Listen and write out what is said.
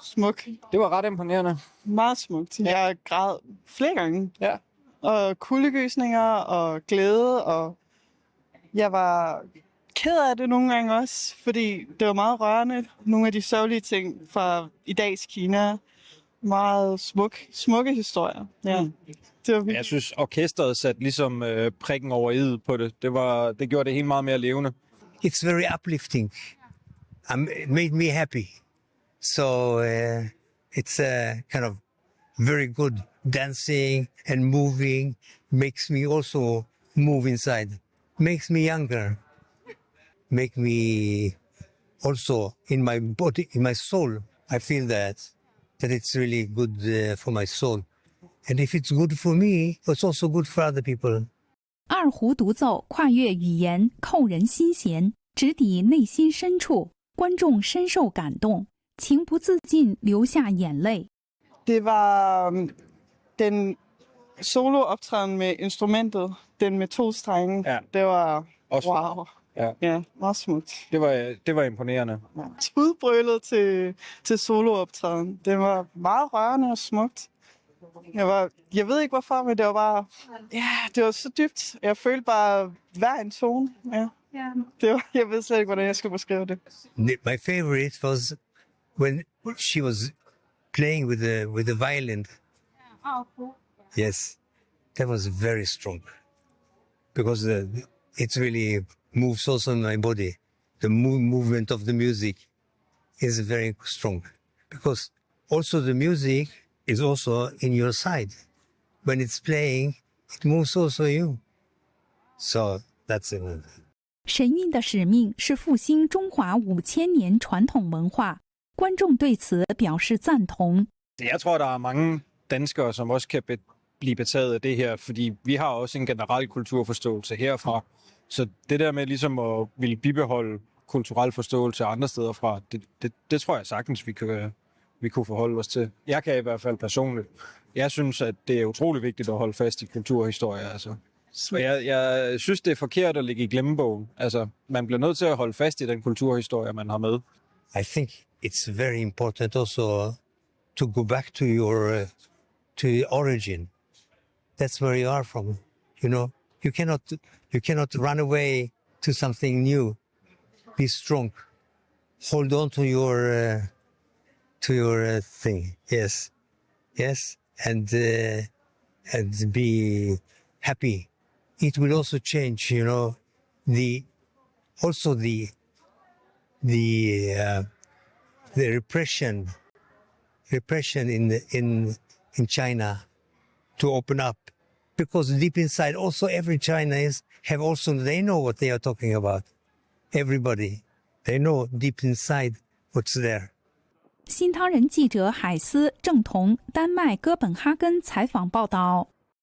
smuk. Det var ret imponerende. Meget smukt. Jeg græd flere gange. Ja. Og kuldegysninger og glæde, og jeg var ked af det nogle gange også, fordi det var meget rørende. Nogle af de sørgelige ting fra i dags Kina. Meget smukke historier. Ja. Det var Jeg synes, orkestret satte ligesom prikken over i'et på det. Det gjorde det helt meget mere levende. It's very uplifting. It made me happy. So it's kind of very good. Dancing and moving makes me also move inside. Makes me younger. Make me also in my body, in my soul. I feel that it's really good for my soul. And if it's good for me, it's also good for other people. 二胡独奏跨越语言，扣人心弦，直抵内心深处，观众深受感动，情不自禁流下眼泪。 Det var den solooptræden med instrumentet, den med 2 strenge. Ja. Det var Også, wow. Ja. Meget smukt. Det var imponerende. Ja. Spudbrølet til solooptræden. Det var meget rørende og smukt. Jeg ved ikke hvorfor, men det var bare, det var så dybt. Jeg følte bare hver en tone. Ja. Jeg ved slet ikke, hvordan jeg skal beskrive det. My favorite was when she was playing with the violin. Yes, that was very strong because it really moves also in my body. The movement of the music is very strong because also the music is also in your side. When it's playing, it moves also you. So that's it. 神韵的使命是复兴中华5000年传统文化，观众对此表示赞同。 Jeg tror, der er mange danskere, som også kan blive betaget af det her, fordi vi har også en generel kulturforståelse herfra. Så det der med ligesom at ville bibeholde kulturel forståelse andre steder fra, det tror jeg sagtens, vi kunne forholde os til. Jeg kan i hvert fald personligt. Jeg synes, at det er utrolig vigtigt at holde fast i kulturhistorie. Altså. Jeg synes, det er forkert at ligge i glemmebogen. Altså, man bliver nødt til at holde fast i den kulturhistorie, man har med. I think it's very important also to go back to your origin. That's where you are from. You know, you cannot run away to something new. Be strong. Hold on to your thing. Yes, and be happy. It will also change. You know, the repression in China to open up, because deep inside also every Chinese they know what they are talking about. Everybody, they know deep inside what's there. 新唐人记者海斯郑彤丹麦哥本哈根采访报道。